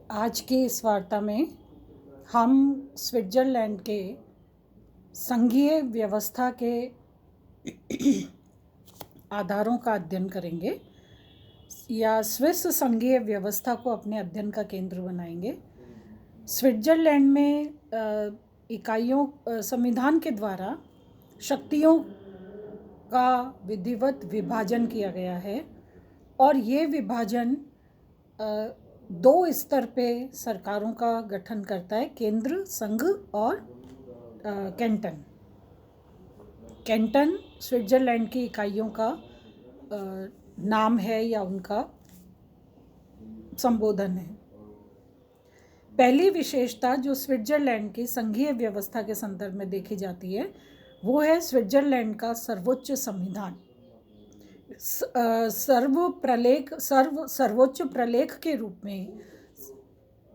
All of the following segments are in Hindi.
आज की इस वार्ता में हम स्विट्ज़रलैंड के संघीय व्यवस्था के आधारों का अध्ययन करेंगे या स्विस संघीय व्यवस्था को अपने अध्ययन का केंद्र बनाएंगे। स्विट्ज़रलैंड में संविधान के द्वारा शक्तियों का विधिवत विभाजन किया गया है और ये विभाजन दो स्तर पे सरकारों का गठन करता है, केंद्र, संघ और कैंटन। कैंटन स्विट्ज़रलैंड की इकाइयों का नाम है या उनका संबोधन है। पहली विशेषता जो स्विट्ज़रलैंड की संघीय व्यवस्था के संदर्भ में देखी जाती है वो है स्विट्ज़रलैंड का सर्वोच्च संविधान। सर्वोच्च प्रलेख के रूप में,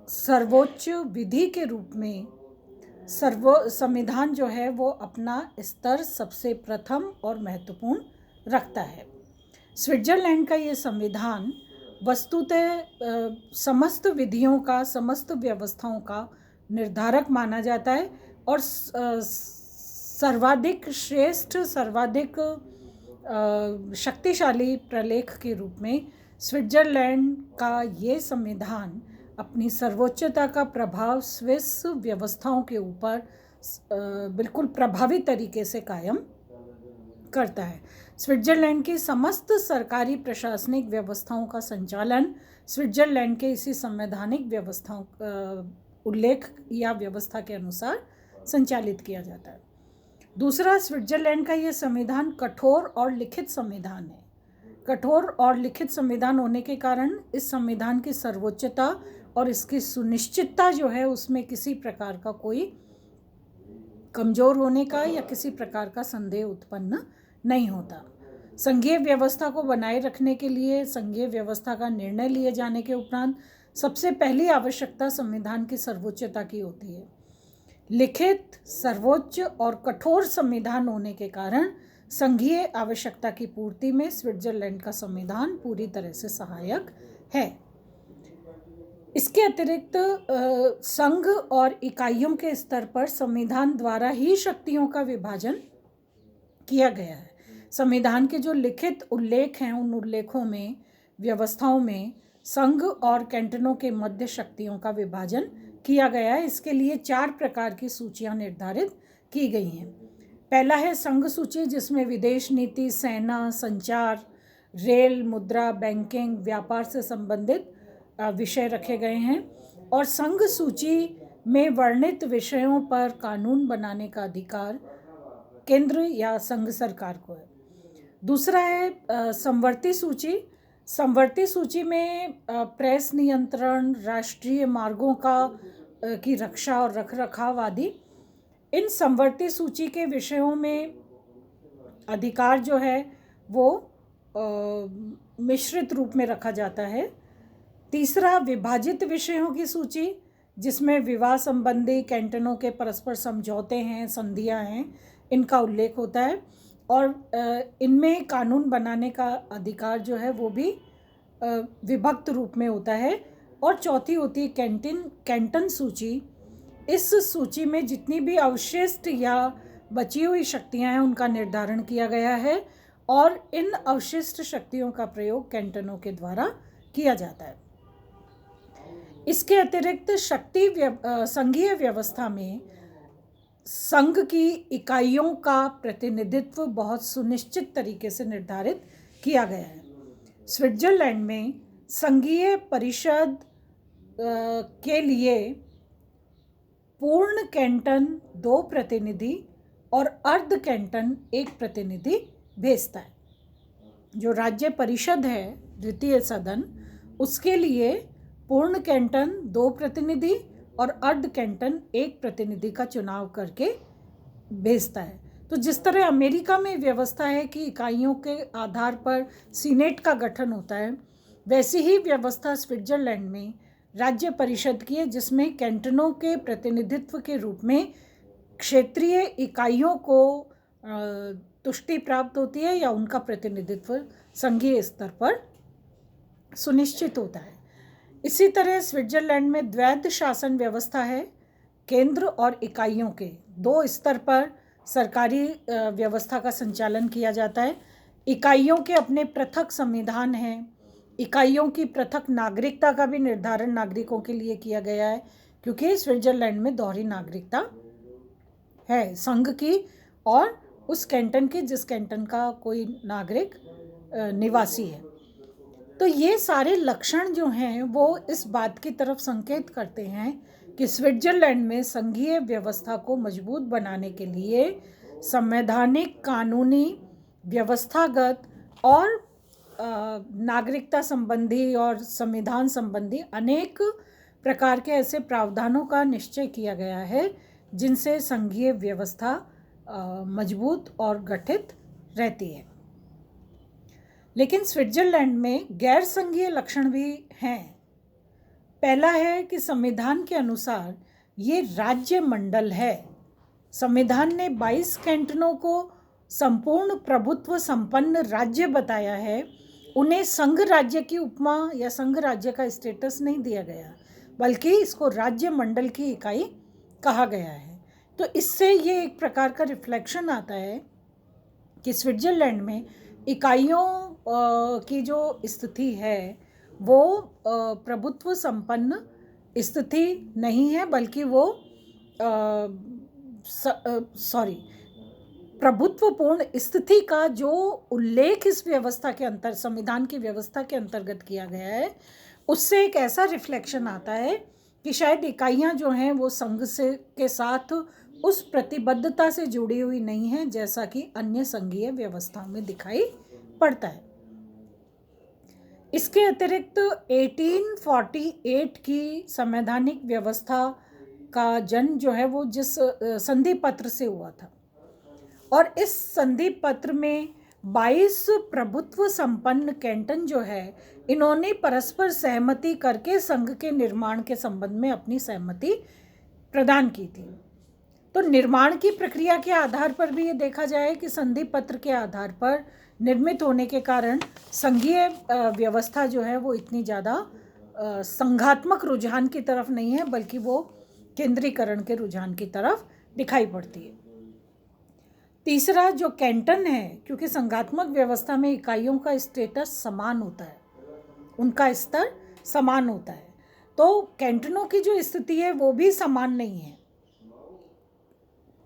सर्वोच्च विधि के रूप में संविधान जो है वो अपना स्तर सबसे प्रथम और महत्वपूर्ण रखता है। स्विट्ज़रलैंड का ये संविधान वस्तुतः समस्त विधियों का, समस्त व्यवस्थाओं का निर्धारक माना जाता है और सर्वाधिक श्रेष्ठ, सर्वाधिक शक्तिशाली प्रलेख के रूप में स्विट्ज़रलैंड का ये संविधान अपनी सर्वोच्चता का प्रभाव स्विस व्यवस्थाओं के ऊपर बिल्कुल प्रभावी तरीके से कायम करता है। स्विट्ज़रलैंड की समस्त सरकारी प्रशासनिक व्यवस्थाओं का संचालन स्विट्ज़रलैंड के इसी संवैधानिक व्यवस्थाओं उल्लेख या व्यवस्था के अनुसार संचालित किया जाता है। दूसरा, स्विट्ज़रलैंड का ये संविधान कठोर और लिखित संविधान है। कठोर और लिखित संविधान होने के कारण इस संविधान की सर्वोच्चता और इसकी सुनिश्चितता जो है उसमें किसी प्रकार का कोई कमज़ोर होने का या किसी प्रकार का संदेह उत्पन्न नहीं होता। संघीय व्यवस्था को बनाए रखने के लिए संघीय व्यवस्था का निर्णय लिए जाने के उपरांत सबसे पहली आवश्यकता संविधान की सर्वोच्चता की होती है। लिखित, सर्वोच्च और कठोर संविधान होने के कारण संघीय आवश्यकता की पूर्ति में स्विट्ज़रलैंड का संविधान पूरी तरह से सहायक है। इसके अतिरिक्त संघ और इकाइयों के स्तर पर संविधान द्वारा ही शक्तियों का विभाजन किया गया है। संविधान के जो लिखित उल्लेख हैं उन उल्लेखों में, व्यवस्थाओं में संघ और कैंटनों के मध्य शक्तियों का विभाजन किया गया है। इसके लिए 4 प्रकार की सूचियां निर्धारित की गई हैं। पहला है संघ सूची, जिसमें विदेश नीति, सेना, संचार, रेल, मुद्रा, बैंकिंग, व्यापार से संबंधित विषय रखे गए हैं और संघ सूची में वर्णित विषयों पर कानून बनाने का अधिकार केंद्र या संघ सरकार को है। दूसरा है समवर्ती सूची। समवर्ती सूची में प्रेस नियंत्रण, राष्ट्रीय मार्गों की रक्षा और रखरखाव आदि। इन समवर्ती सूची के विषयों में अधिकार जो है वो मिश्रित रूप में रखा जाता है। तीसरा, विभाजित विषयों की सूची, जिसमें विवाह संबंधी कैंटनों के परस्पर समझौते हैं, संधियां हैं, इनका उल्लेख होता है और इनमें कानून बनाने का अधिकार जो है वो भी विभक्त रूप में होता है। और चौथी होती है कैंटन सूची। इस सूची में जितनी भी अवशिष्ट या बची हुई शक्तियां हैं उनका निर्धारण किया गया है और इन अवशिष्ट शक्तियों का प्रयोग कैंटनों के द्वारा किया जाता है। इसके अतिरिक्त संघीय व्यवस्था में संघ की इकाइयों का प्रतिनिधित्व बहुत सुनिश्चित तरीके से निर्धारित किया गया है। स्विट्ज़रलैंड में संघीय परिषद के लिए पूर्ण कैंटन 2 प्रतिनिधि और अर्ध कैंटन 1 प्रतिनिधि भेजता है। जो राज्य परिषद है, द्वितीय सदन, उसके लिए पूर्ण कैंटन 2 प्रतिनिधि और अर्ध कैंटन 1 प्रतिनिधि का चुनाव करके भेजता है। तो जिस तरह अमेरिका में व्यवस्था है कि इकाइयों के आधार पर सीनेट का गठन होता है, वैसी ही व्यवस्था स्विट्ज़रलैंड में राज्य परिषद की है, जिसमें कैंटनों के प्रतिनिधित्व के रूप में क्षेत्रीय इकाइयों को तुष्टि प्राप्त होती है या उनका प्रतिनिधित्व संघीय स्तर पर सुनिश्चित होता है। इसी तरह स्विट्जरलैंड में द्वैध शासन व्यवस्था है। केंद्र और इकाइयों के दो स्तर पर सरकारी व्यवस्था का संचालन किया जाता है। इकाइयों के अपने पृथक संविधान हैं। इकाइयों की पृथक नागरिकता का भी निर्धारण नागरिकों के लिए किया गया है, क्योंकि स्विट्जरलैंड में दोहरी नागरिकता है, संघ की और उस कैंटन की जिस कैंटन का कोई नागरिक निवासी है। तो ये सारे लक्षण जो हैं वो इस बात की तरफ संकेत करते हैं कि स्विट्जरलैंड में संघीय व्यवस्था को मजबूत बनाने के लिए संवैधानिक, कानूनी, व्यवस्थागत और नागरिकता संबंधी और संविधान संबंधी अनेक प्रकार के ऐसे प्रावधानों का निश्चय किया गया है जिनसे संघीय व्यवस्था मजबूत और गठित रहती है। लेकिन स्विट्जरलैंड में गैर संघीय लक्षण भी हैं। पहला है कि संविधान के अनुसार ये राज्य मंडल है। संविधान ने 22 कैंटनों को संपूर्ण प्रभुत्व संपन्न राज्य बताया है। उन्हें संघ राज्य की उपमा या संघ राज्य का स्टेटस नहीं दिया गया, बल्कि इसको राज्य मंडल की इकाई कहा गया है। तो इससे ये एक प्रकार का रिफ्लेक्शन आता है कि स्विट्जरलैंड में इकाइयों की जो स्थिति है वो प्रभुत्व संपन्न स्थिति नहीं है, बल्कि वो प्रभुत्वपूर्ण स्थिति का जो उल्लेख इस व्यवस्था के अंतर संविधान की व्यवस्था के अंतर्गत किया गया है, उससे एक ऐसा रिफ्लेक्शन आता है कि शायद इकाइयां जो हैं वो संघ से के साथ उस प्रतिबद्धता से जुड़ी हुई नहीं है जैसा कि अन्य संघीय व्यवस्थाओं में दिखाई पड़ता है। इसके अतिरिक्त 1848 की संवैधानिक व्यवस्था का जन्म जो है वो जिस संधि पत्र से हुआ था, और इस संधि पत्र में 22 प्रभुत्व संपन्न कैंटन जो है इन्होंने परस्पर सहमति करके संघ के निर्माण के संबंध में अपनी सहमति प्रदान की थी। तो निर्माण की प्रक्रिया के आधार पर भी ये देखा जाए कि संधि पत्र के आधार पर निर्मित होने के कारण संघीय व्यवस्था जो है वो इतनी ज़्यादा संघात्मक रुझान की तरफ नहीं है, बल्कि वो केंद्रीकरण के रुझान की तरफ दिखाई पड़ती है। तीसरा जो कैंटन है, क्योंकि संघात्मक व्यवस्था में इकाइयों का स्टेटस समान होता है, उनका स्तर समान होता है, तो कैंटनों की जो स्थिति है वो भी समान नहीं है।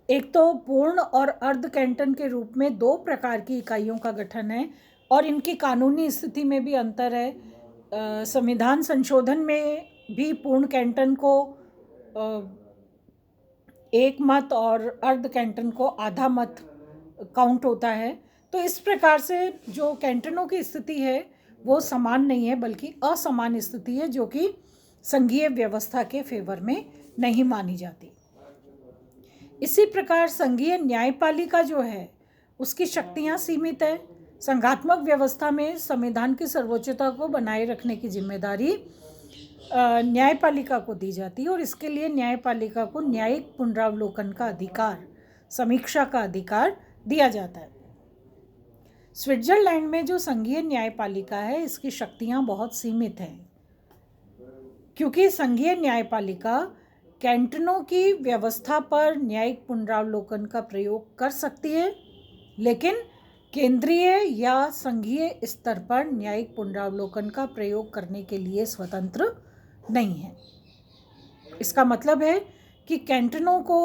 एक तो पूर्ण और अर्ध कैंटन के रूप में दो प्रकार की इकाइयों का गठन है और इनकी कानूनी स्थिति में भी अंतर है। संविधान संशोधन में भी पूर्ण कैंटन को एक मत और अर्ध कैंटन को आधा मत काउंट होता है। तो इस प्रकार से जो कैंटनों की स्थिति है वो समान नहीं है, बल्कि असमान स्थिति है जो कि संघीय व्यवस्था के फेवर में नहीं मानी जाती। इसी प्रकार संघीय न्यायपालिका जो है उसकी शक्तियां सीमित है। संघात्मक व्यवस्था में संविधान की सर्वोच्चता को बनाए रखने की जिम्मेदारी न्यायपालिका को दी जाती है और इसके लिए न्यायपालिका को न्यायिक पुनरावलोकन का अधिकार, समीक्षा का अधिकार दिया जाता है। स्विट्जरलैंड में जो संघीय न्यायपालिका है इसकी शक्तियां बहुत सीमित हैं, क्योंकि संघीय न्यायपालिका कैंटनों की व्यवस्था पर न्यायिक पुनरावलोकन का प्रयोग कर सकती है, लेकिन केंद्रीय या संघीय स्तर पर न्यायिक पुनरावलोकन का प्रयोग करने के लिए स्वतंत्र नहीं है। इसका मतलब है कि कैंटनों को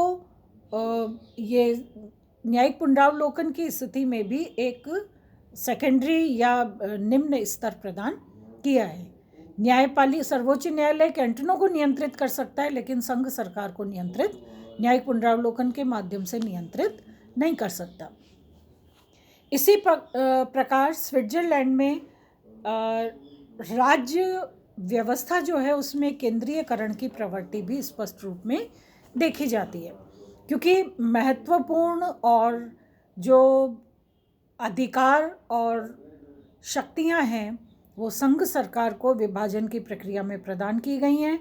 ये न्यायिक पुनरावलोकन की स्थिति में भी एक सेकेंडरी या निम्न स्तर प्रदान किया है। सर्वोच्च न्यायालय कैंटनों को नियंत्रित कर सकता है, लेकिन संघ सरकार को नियंत्रित न्यायिक पुनरावलोकन के माध्यम से नियंत्रित नहीं कर सकता। इसी प्रकार स्विट्जरलैंड में राज्य व्यवस्था जो है उसमें केंद्रीयकरण की प्रवृत्ति भी स्पष्ट रूप में देखी जाती है, क्योंकि महत्वपूर्ण और जो अधिकार और शक्तियां हैं वो संघ सरकार को विभाजन की प्रक्रिया में प्रदान की गई हैं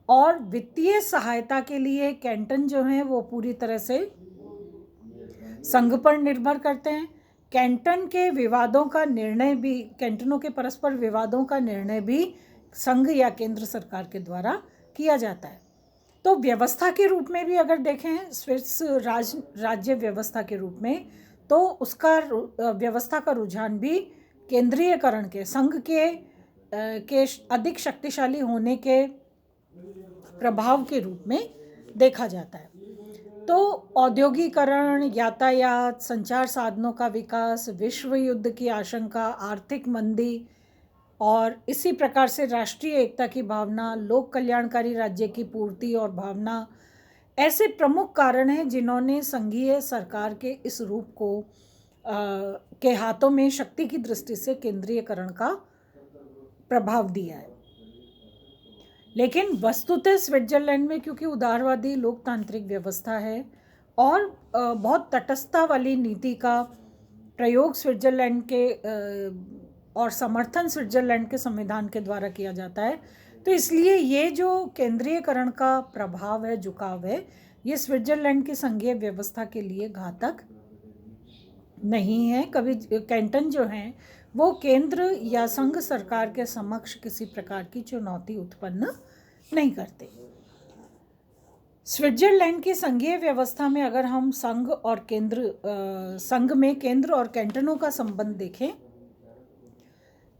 और वित्तीय सहायता के लिए कैंटन जो हैं वो पूरी तरह से संघ पर निर्भर करते हैं। कैंटन के विवादों का निर्णय भी, कैंटनों के परस्पर विवादों का निर्णय भी संघ या केंद्र सरकार के द्वारा किया जाता है। तो व्यवस्था के रूप में भी अगर देखें स्विस राज्य व्यवस्था के रूप में, तो उसका व्यवस्था का रुझान भी केंद्रीयकरण के, संघ के अधिक शक्तिशाली होने के प्रभाव के रूप में देखा जाता है। तो औद्योगिकरण, यातायात, संचार साधनों का विकास, विश्व युद्ध की आशंका, आर्थिक मंदी और इसी प्रकार से राष्ट्रीय एकता की भावना, लोक कल्याणकारी राज्य की पूर्ति और भावना ऐसे प्रमुख कारण हैं जिन्होंने संघीय सरकार के इस रूप को के हाथों में शक्ति की दृष्टि से केंद्रीयकरण का प्रभाव दिया है। लेकिन वस्तुतः स्विट्जरलैंड में क्योंकि उदारवादी लोकतांत्रिक व्यवस्था है और बहुत तटस्थता वाली नीति का प्रयोग स्विट्जरलैंड के और समर्थन स्विट्जरलैंड के संविधान के द्वारा किया जाता है, तो इसलिए ये जो केंद्रीयकरण का प्रभाव है, झुकाव है, ये स्विट्जरलैंड की संघीय व्यवस्था के लिए घातक नहीं है। कभी कैंटन जो हैं वो केंद्र या संघ सरकार के समक्ष किसी प्रकार की चुनौती उत्पन्न नहीं करते। स्विट्जरलैंड की संघीय व्यवस्था में अगर हम संघ में केंद्र और कैंटनों का संबंध देखें,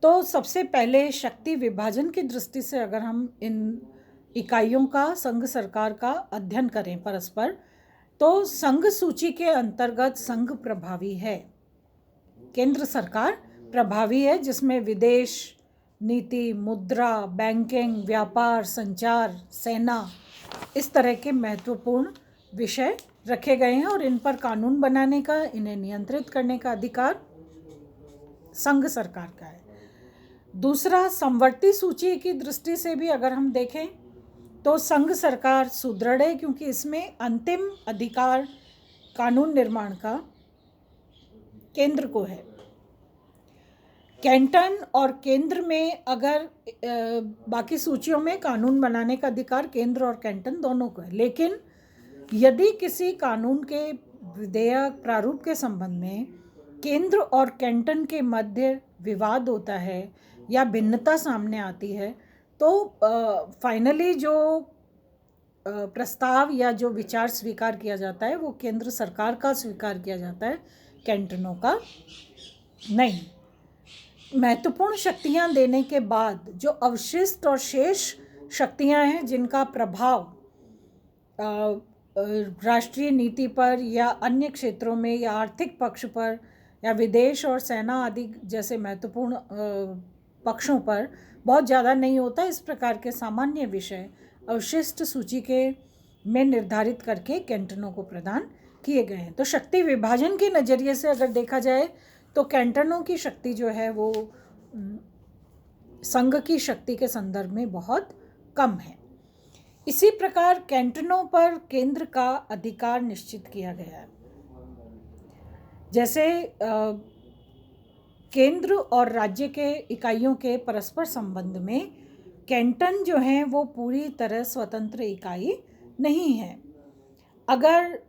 तो सबसे पहले शक्ति विभाजन की दृष्टि से अगर हम इन इकाइयों का, संघ सरकार का अध्ययन करें परस्पर, तो संघ सूची के अंतर्गत संघ प्रभावी है, केंद्र सरकार प्रभावी है, जिसमें विदेश नीति, मुद्रा, बैंकिंग, व्यापार, संचार, सेना, इस तरह के महत्वपूर्ण विषय रखे गए हैं और इन पर कानून बनाने का, इन्हें नियंत्रित करने का अधिकार संघ सरकार का है। दूसरा, समवर्ती सूची की दृष्टि से भी अगर हम देखें तो संघ सरकार सुदृढ़ है, क्योंकि इसमें अंतिम अधिकार कानून निर्माण का केंद्र को है। कैंटन और केंद्र में अगर बाकी सूचियों में कानून बनाने का अधिकार केंद्र और कैंटन दोनों को है, लेकिन यदि किसी कानून के विधेयक प्रारूप के संबंध में केंद्र और कैंटन के मध्य विवाद होता है या भिन्नता सामने आती है, तो फाइनली जो प्रस्ताव या जो विचार स्वीकार किया जाता है वो केंद्र सरकार का स्वीकार किया जाता है, कैंटनों का नहीं। महत्वपूर्ण शक्तियां देने के बाद जो अवशिष्ट और शेष शक्तियां हैं जिनका प्रभाव राष्ट्रीय नीति पर या अन्य क्षेत्रों में या आर्थिक पक्ष पर या विदेश और सेना आदि जैसे महत्वपूर्ण पक्षों पर बहुत ज़्यादा नहीं होता, इस प्रकार के सामान्य विषय अवशिष्ट सूची के में निर्धारित करके कैंटनों को प्रदान किए गए हैं। तो शक्ति विभाजन के नज़रिए से अगर देखा जाए तो कैंटनों की शक्ति जो है वो संघ की शक्ति के संदर्भ में बहुत कम है। इसी प्रकार कैंटनों पर केंद्र का अधिकार निश्चित किया गया है। जैसे केंद्र और राज्य के इकाइयों के परस्पर संबंध में कैंटन जो हैं वो पूरी तरह स्वतंत्र इकाई नहीं है। अगर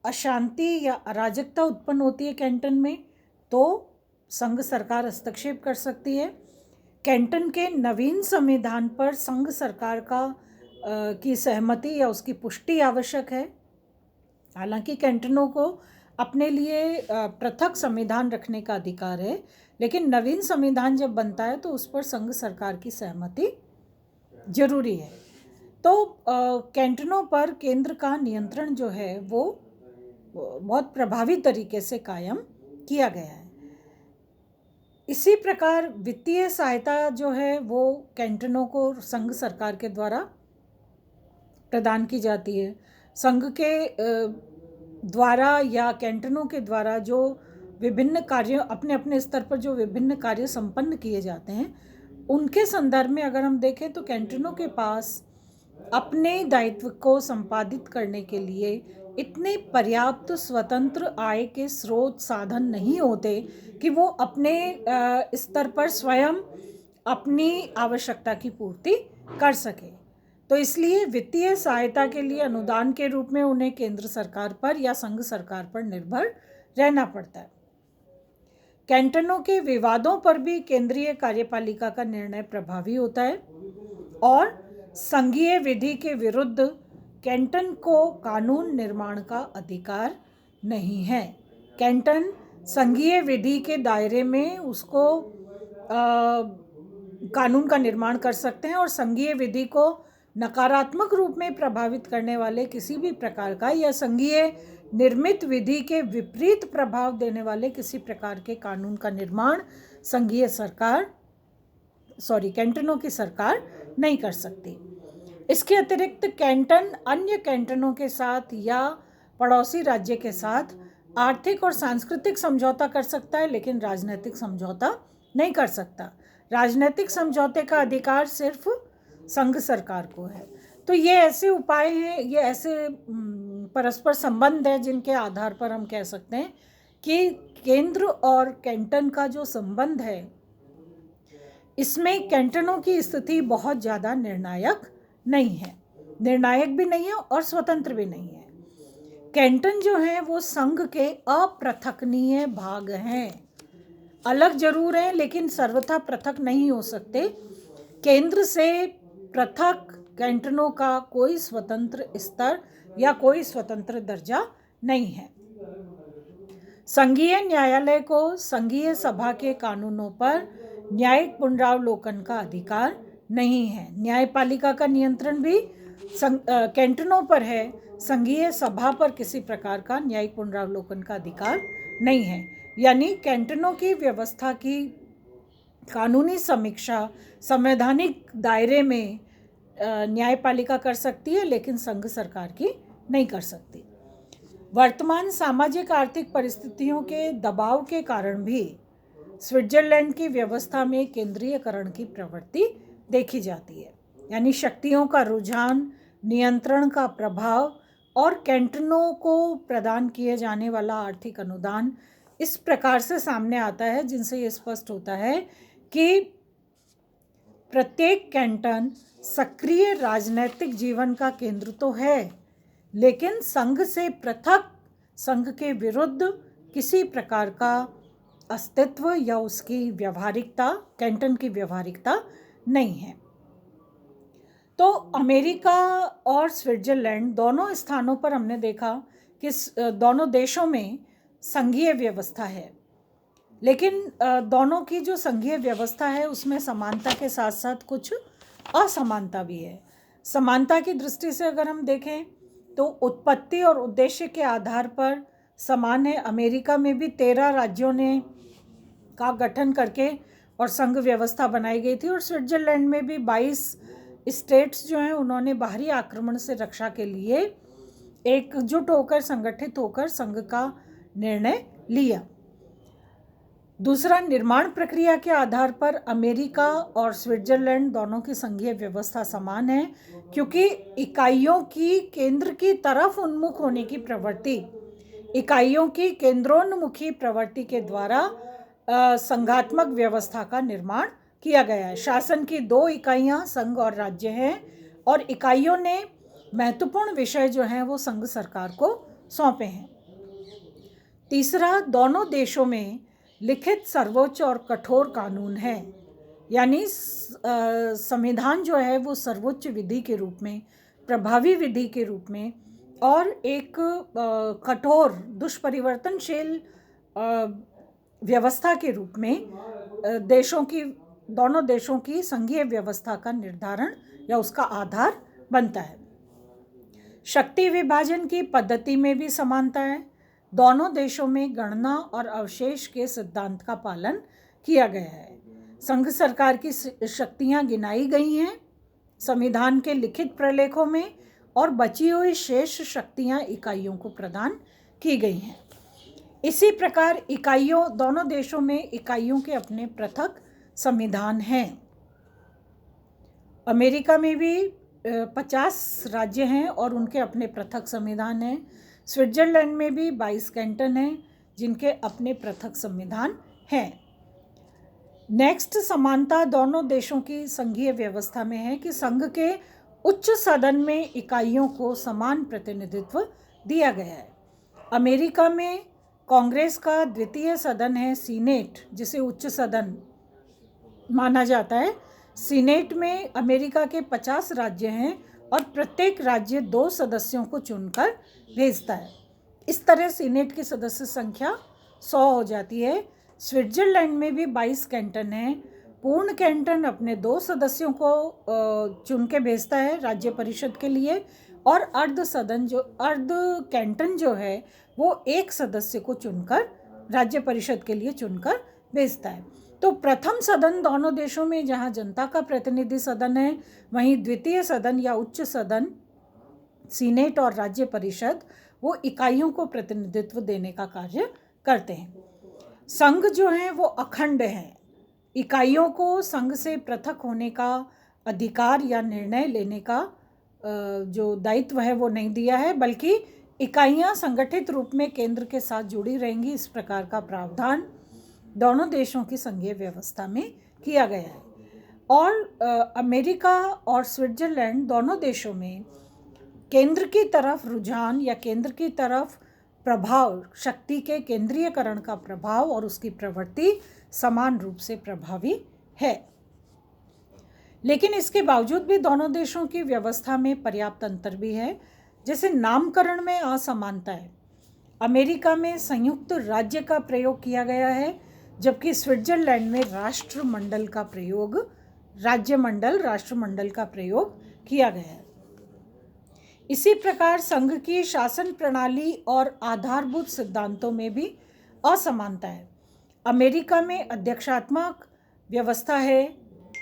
अशांति या अराजकता उत्पन्न होती है कैंटन में, तो संघ सरकार हस्तक्षेप कर सकती है। कैंटन के नवीन संविधान पर संघ सरकार की सहमति या उसकी पुष्टि आवश्यक है। हालांकि कैंटनों को अपने लिए पृथक संविधान रखने का अधिकार है, लेकिन नवीन संविधान जब बनता है तो उस पर संघ सरकार की सहमति जरूरी है। तो कैंटनों पर केंद्र का नियंत्रण जो है वो बहुत प्रभावी तरीके से कायम किया गया है। इसी प्रकार वित्तीय सहायता जो है वो कैंटनों को संघ सरकार के द्वारा प्रदान की जाती है। संघ के द्वारा या कैंटनों के द्वारा जो विभिन्न कार्य अपने अपने स्तर पर जो विभिन्न कार्य संपन्न किए जाते हैं, उनके संदर्भ में अगर हम देखें तो कैंटनों के पास अपने दायित्व को संपादित करने के लिए इतने पर्याप्त स्वतंत्र आय के स्रोत साधन नहीं होते कि वो अपने स्तर पर स्वयं अपनी आवश्यकता की पूर्ति कर सके। तो इसलिए वित्तीय सहायता के लिए अनुदान के रूप में उन्हें केंद्र सरकार पर या संघ सरकार पर निर्भर रहना पड़ता है। कैंटनों के विवादों पर भी केंद्रीय कार्यपालिका का निर्णय प्रभावी होता है और संघीय विधि के विरुद्ध कैंटन को कानून निर्माण का अधिकार नहीं है। कैंटन संघीय विधि के दायरे में उसको कानून का निर्माण कर सकते हैं और संघीय विधि को नकारात्मक रूप में प्रभावित करने वाले किसी भी प्रकार का या संघीय निर्मित विधि के विपरीत प्रभाव देने वाले किसी प्रकार के कानून का निर्माण कैंटनों की सरकार नहीं कर सकती। इसके अतिरिक्त कैंटन अन्य कैंटनों के साथ या पड़ोसी राज्य के साथ आर्थिक और सांस्कृतिक समझौता कर सकता है, लेकिन राजनीतिक समझौता नहीं कर सकता। राजनीतिक समझौते का अधिकार सिर्फ संघ सरकार को है। तो ये ऐसे उपाय हैं, ये ऐसे परस्पर संबंध है जिनके आधार पर हम कह सकते हैं कि केंद्र और कैंटन का जो संबंध है इसमें कैंटनों की स्थिति बहुत ज़्यादा निर्णायक नहीं है, निर्णायक भी नहीं है और स्वतंत्र भी नहीं है। कैंटन जो है वो संघ के अपृथकनीय भाग हैं, अलग जरूर हैं लेकिन सर्वथा पृथक नहीं हो सकते। केंद्र से पृथक कैंटनों का कोई स्वतंत्र स्तर या कोई स्वतंत्र दर्जा नहीं है। संघीय न्यायालय को संघीय सभा के कानूनों पर न्यायिक पुनरावलोकन का अधिकार नहीं है। न्यायपालिका का नियंत्रण भी कैंटनों पर है, संघीय सभा पर किसी प्रकार का न्यायिक पुनरावलोकन का अधिकार नहीं है। यानी कैंटनों की व्यवस्था की कानूनी समीक्षा संवैधानिक दायरे में न्यायपालिका कर सकती है, लेकिन संघ सरकार की नहीं कर सकती। वर्तमान सामाजिक आर्थिक परिस्थितियों के दबाव के कारण भी स्विट्जरलैंड की व्यवस्था में केंद्रीयकरण की प्रवृत्ति देखी जाती है। यानी शक्तियों का रुझान, नियंत्रण का प्रभाव और कैंटनों को प्रदान किए जाने वाला आर्थिक अनुदान इस प्रकार से सामने आता है जिनसे ये स्पष्ट होता है कि प्रत्येक कैंटन सक्रिय राजनैतिक जीवन का केंद्र तो है, लेकिन संघ से पृथक, संघ के विरुद्ध किसी प्रकार का अस्तित्व या उसकी व्यवहारिकता, कैंटन की व्यवहारिकता नहीं है। तो अमेरिका और स्विट्जरलैंड दोनों स्थानों पर हमने देखा कि दोनों देशों में संघीय व्यवस्था है, लेकिन दोनों की जो संघीय व्यवस्था है उसमें समानता के साथ साथ कुछ असमानता भी है। समानता की दृष्टि से अगर हम देखें तो उत्पत्ति और उद्देश्य के आधार पर समान है। अमेरिका में भी 13 राज्यों ने का गठन करके और संघ व्यवस्था बनाई गई थी और स्विट्जरलैंड में भी 22 स्टेट्स जो हैं उन्होंने बाहरी आक्रमण से रक्षा के लिए एकजुट होकर, संगठित होकर संघ का निर्णय लिया। दूसरा, निर्माण प्रक्रिया के आधार पर अमेरिका और स्विट्जरलैंड दोनों की संघीय व्यवस्था समान है, क्योंकि इकाइयों की केंद्र की तरफ उन्मुख होने की प्रवृत्ति, इकाइयों की केंद्रोन्मुखी प्रवृत्ति के द्वारा संघात्मक व्यवस्था का निर्माण किया गया है। शासन की 2 इकाइयाँ संघ और राज्य हैं और इकाइयों ने महत्वपूर्ण विषय जो हैं वो संघ सरकार को सौंपे हैं। तीसरा, दोनों देशों में लिखित सर्वोच्च और कठोर कानून है, यानी संविधान जो है वो सर्वोच्च विधि के रूप में, प्रभावी विधि के रूप में और एक कठोर दुष्परिवर्तनशील व्यवस्था के रूप में दोनों देशों की संघीय व्यवस्था का निर्धारण या उसका आधार बनता है। शक्ति विभाजन की पद्धति में भी समानता है। दोनों देशों में गणना और अवशेष के सिद्धांत का पालन किया गया है। संघ सरकार की शक्तियां गिनाई गई हैं संविधान के लिखित प्रलेखों में और बची हुई शेष शक्तियां इकाइयों को प्रदान की गई हैं। इसी प्रकार दोनों देशों में इकाइयों के अपने पृथक संविधान हैं। अमेरिका में भी 50 राज्य हैं और उनके अपने पृथक संविधान हैं। स्विट्जरलैंड में भी 22 कैंटन हैं जिनके अपने पृथक संविधान हैं। नेक्स्ट समानता दोनों देशों की संघीय व्यवस्था में है कि संघ के उच्च सदन में इकाइयों को समान प्रतिनिधित्व दिया गया है। अमेरिका में कांग्रेस का द्वितीय सदन है सीनेट, जिसे उच्च सदन माना जाता है। सीनेट में अमेरिका के 50 राज्य हैं और प्रत्येक राज्य 2 सदस्यों को चुनकर भेजता है। इस तरह सीनेट की सदस्य संख्या 100 हो जाती है। स्विट्जरलैंड में भी 22 कैंटन हैं। पूर्ण कैंटन अपने 2 सदस्यों को चुन के भेजता है राज्य परिषद के लिए, और अर्ध कैंटन जो है वो 1 सदस्य को चुनकर राज्य परिषद के लिए चुनकर भेजता है। तो प्रथम सदन दोनों देशों में जहाँ जनता का प्रतिनिधि सदन है, वहीं द्वितीय सदन या उच्च सदन सीनेट और राज्य परिषद वो इकाइयों को प्रतिनिधित्व देने का कार्य करते हैं। संघ जो है वो अखंड हैं। इकाइयों को संघ से पृथक होने का अधिकार या निर्णय लेने का जो दायित्व है वो नहीं दिया है, बल्कि इकाइयां संगठित रूप में केंद्र के साथ जुड़ी रहेंगी। इस प्रकार का प्रावधान दोनों देशों की संघीय व्यवस्था में किया गया है। और अमेरिका और स्विट्जरलैंड दोनों देशों में केंद्र की तरफ रुझान या केंद्र की तरफ प्रभाव, शक्ति के केंद्रीयकरण का प्रभाव और उसकी प्रवृत्ति समान रूप से प्रभावी है। लेकिन इसके बावजूद भी दोनों देशों की व्यवस्था में पर्याप्त अंतर भी है। जैसे नामकरण में असमानता है। अमेरिका में संयुक्त राज्य का प्रयोग किया गया है, जबकि स्विट्जरलैंड में राष्ट्रमंडल का प्रयोग, राष्ट्रमंडल का प्रयोग किया गया है। इसी प्रकार संघ की शासन प्रणाली और आधारभूत सिद्धांतों में भी असमानता है। अमेरिका में अध्यक्षात्मक व्यवस्था है,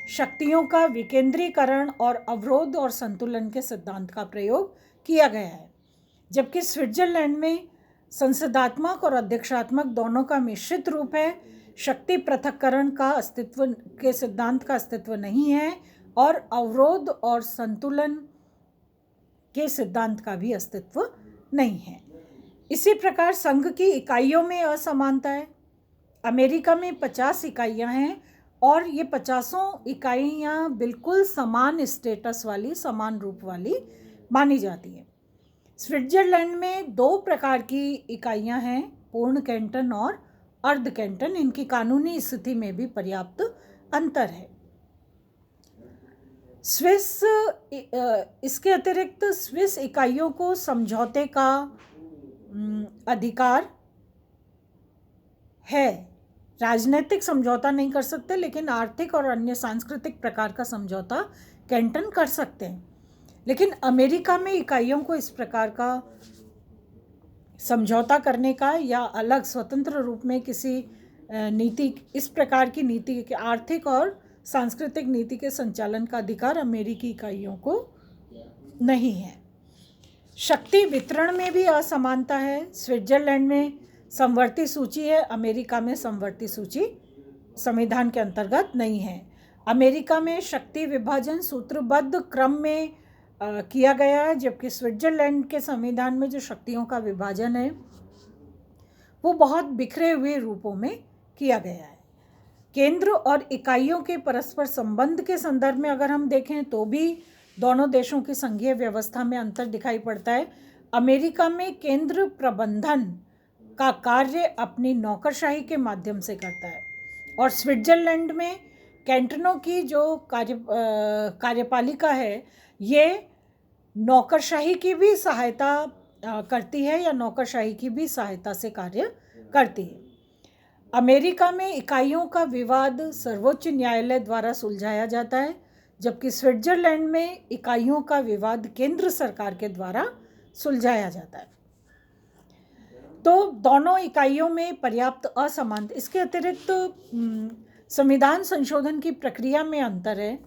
शक्तियों का विकेंद्रीकरण और अवरोध और संतुलन के सिद्धांत का प्रयोग किया गया है, जबकि स्विट्जरलैंड में संसदात्मक और अध्यक्षात्मक दोनों का मिश्रित रूप है। शक्ति पृथक्करण का अस्तित्व के सिद्धांत का अस्तित्व नहीं है और अवरोध और संतुलन के सिद्धांत का भी अस्तित्व नहीं है। इसी प्रकार संघ की इकाइयों में असमानता है। अमेरिका में 50 इकाइयां हैं और ये 50 इकाइयां बिल्कुल समान स्टेटस वाली, समान रूप वाली मानी जाती है। स्विट्जरलैंड में 2 प्रकार की इकाइयां हैं, पूर्ण कैंटन और अर्ध कैंटन। इनकी कानूनी स्थिति में भी पर्याप्त अंतर है। इसके अतिरिक्त स्विस इकाइयों को समझौते का अधिकार है। राजनीतिक समझौता नहीं कर सकते, लेकिन आर्थिक और अन्य सांस्कृतिक प्रकार का समझौता कैंटन कर सकते हैं। लेकिन अमेरिका में इकाइयों को इस प्रकार का समझौता करने का या अलग स्वतंत्र रूप में किसी नीति, इस प्रकार की नीति के आर्थिक और सांस्कृतिक नीति के संचालन का अधिकार अमेरिकी इकाइयों को नहीं है। शक्ति वितरण में भी असमानता है। स्विट्जरलैंड में समवर्ती सूची है, अमेरिका में समवर्ती सूची संविधान के अंतर्गत नहीं है। अमेरिका में शक्ति विभाजन सूत्रबद्ध क्रम में किया गया है, जबकि स्विट्जरलैंड के संविधान में जो शक्तियों का विभाजन है वो बहुत बिखरे हुए रूपों में किया गया है। केंद्र और इकाइयों के परस्पर संबंध के संदर्भ में अगर हम देखें तो भी दोनों देशों की संघीय व्यवस्था में अंतर दिखाई पड़ता है। अमेरिका में केंद्र प्रबंधन का कार्य अपनी नौकरशाही के माध्यम से करता है और स्विट्जरलैंड में कैंटनों की जो कार्यपालिका है ये नौकरशाही की भी सहायता करती है या नौकरशाही की भी सहायता से कार्य करती है। अमेरिका में इकाइयों का विवाद सर्वोच्च न्यायालय द्वारा सुलझाया जाता है, जबकि स्विट्जरलैंड में इकाइयों का विवाद केंद्र सरकार के द्वारा सुलझाया जाता है। तो दोनों इकाइयों में पर्याप्त असमानता। इसके अतिरिक्त संविधान संशोधन की प्रक्रिया में अंतर है।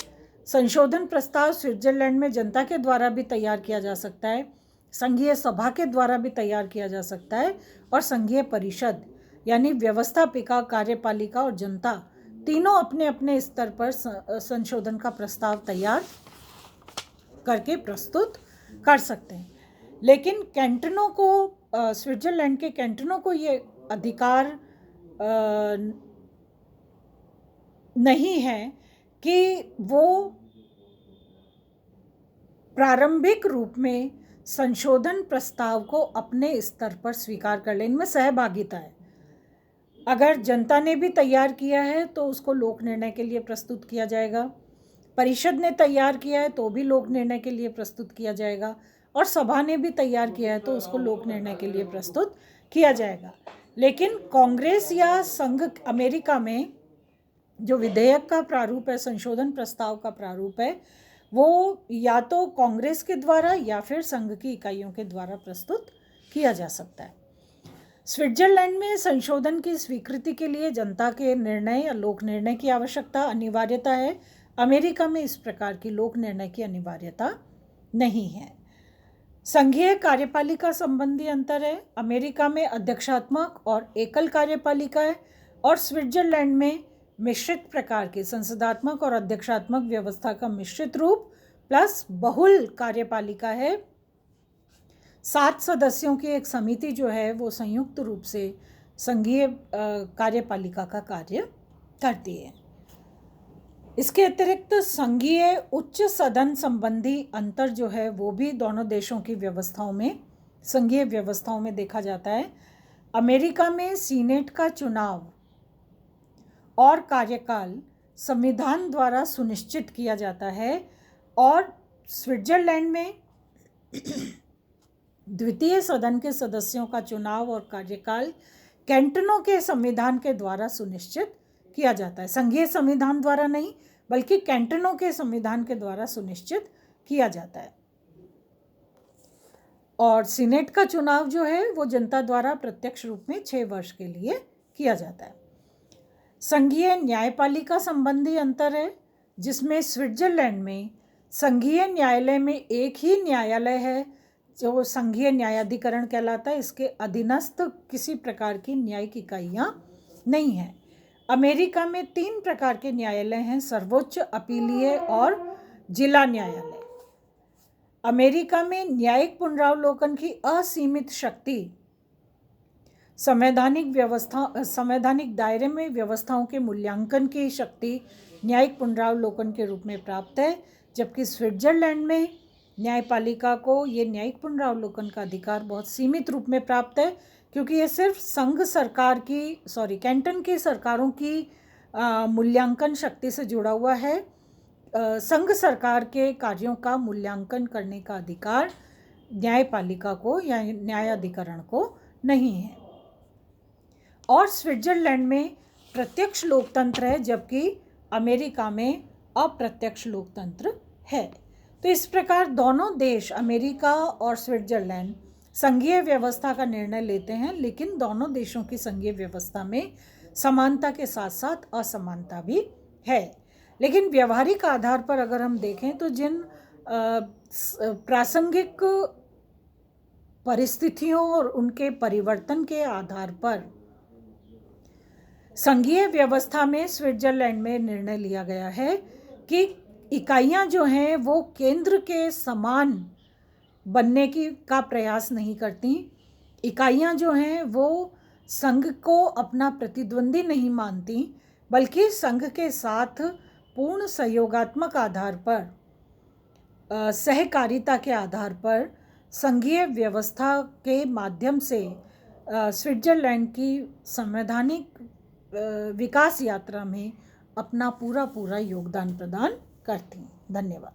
संशोधन प्रस्ताव स्विट्जरलैंड में जनता के द्वारा भी तैयार किया जा सकता है, संघीय सभा के द्वारा भी तैयार किया जा सकता है और संघीय परिषद यानी व्यवस्थापिका, कार्यपालिका और जनता तीनों अपने अपने स्तर पर संशोधन का प्रस्ताव तैयार करके प्रस्तुत कर सकते हैं। लेकिन कैंटनों को, स्विट्जरलैंड के कैंटनों को ये अधिकार नहीं है कि वो प्रारंभिक रूप में संशोधन प्रस्ताव को अपने स्तर पर स्वीकार कर ले। इनमें सहभागिता है। अगर जनता ने भी तैयार किया है तो उसको लोक निर्णय के लिए प्रस्तुत किया जाएगा, परिषद ने तैयार किया है तो भी लोक निर्णय के लिए प्रस्तुत किया जाएगा, और सभा ने भी तैयार किया है तो उसको लोक निर्णय के लिए प्रस्तुत किया जाएगा। लेकिन कांग्रेस या संघ अमेरिका में जो विधेयक का प्रारूप है, संशोधन प्रस्ताव का प्रारूप है, वो या तो कांग्रेस के द्वारा या फिर संघ की इकाइयों के द्वारा प्रस्तुत किया जा सकता है। स्विट्जरलैंड में संशोधन की स्वीकृति के लिए जनता के निर्णय या लोक निर्णय की आवश्यकता अनिवार्यता है। अमेरिका में इस प्रकार की लोक निर्णय की अनिवार्यता नहीं है। संघीय कार्यपालिका संबंधी अंतर है। अमेरिका में अध्यक्षात्मक और एकल कार्यपालिका है, और स्विट्जरलैंड में मिश्रित प्रकार की संसदात्मक और अध्यक्षात्मक व्यवस्था का मिश्रित रूप प्लस बहुल कार्यपालिका है। 7 सदस्यों की एक समिति जो है वो संयुक्त रूप से संघीय कार्यपालिका का कार्य करती है। इसके अतिरिक्त संघीय उच्च सदन संबंधी अंतर जो है वो भी दोनों देशों की व्यवस्थाओं में, संघीय व्यवस्थाओं में देखा जाता है। अमेरिका में सीनेट का चुनाव और कार्यकाल संविधान द्वारा सुनिश्चित किया जाता है, और स्विट्जरलैंड में द्वितीय सदन के सदस्यों का चुनाव और कार्यकाल कैंटनों के संविधान के द्वारा सुनिश्चित किया जाता है। संघीय संविधान द्वारा नहीं, बल्कि कैंटनों के संविधान के द्वारा सुनिश्चित किया जाता है। और सीनेट का चुनाव जो है वो जनता द्वारा प्रत्यक्ष रूप में 6 वर्ष के लिए किया जाता है। संघीय न्यायपालिका संबंधी अंतर है, जिसमें स्विट्जरलैंड में संघीय न्यायालय में एक ही न्यायालय है जो संघीय न्यायाधिकरण कहलाता है। इसके अधीनस्थ किसी प्रकार की न्यायिक इकाइयाँ नहीं हैं। अमेरिका में 3 प्रकार के न्यायालय हैं, सर्वोच्च, अपीलीय और जिला न्यायालय। अमेरिका में न्यायिक पुनरावलोकन की असीमित शक्ति संवैधानिक दायरे में व्यवस्थाओं के मूल्यांकन की शक्ति न्यायिक पुनरावलोकन के रूप में प्राप्त है, जबकि स्विट्जरलैंड में न्यायपालिका को ये न्यायिक पुनरावलोकन का अधिकार बहुत सीमित रूप में प्राप्त है, क्योंकि ये सिर्फ कैंटन की सरकारों की मूल्यांकन शक्ति से जुड़ा हुआ है। संघ सरकार के कार्यों का मूल्यांकन करने का अधिकार न्यायपालिका को या न्यायाधिकरण को नहीं है। और स्विट्जरलैंड में प्रत्यक्ष लोकतंत्र है, जबकि अमेरिका में अप्रत्यक्ष लोकतंत्र है। तो इस प्रकार दोनों देश, अमेरिका और स्विट्जरलैंड, संघीय व्यवस्था का निर्णय लेते हैं, लेकिन दोनों देशों की संघीय व्यवस्था में समानता के साथ साथ असमानता भी है। लेकिन व्यवहारिक आधार पर अगर हम देखें तो जिन प्रासंगिक परिस्थितियों और उनके परिवर्तन के आधार पर संघीय व्यवस्था में स्विट्जरलैंड में निर्णय लिया गया है कि इकाइयां जो हैं वो केंद्र के समान बनने का प्रयास नहीं करती। इकाइयां जो हैं वो संघ को अपना प्रतिद्वंदी नहीं मानती, बल्कि संघ के साथ पूर्ण सहयोगात्मक आधार पर, सहकारिता के आधार पर संघीय व्यवस्था के माध्यम से स्विट्जरलैंड की संवैधानिक विकास यात्रा में अपना पूरा योगदान प्रदान करती हैं। धन्यवाद।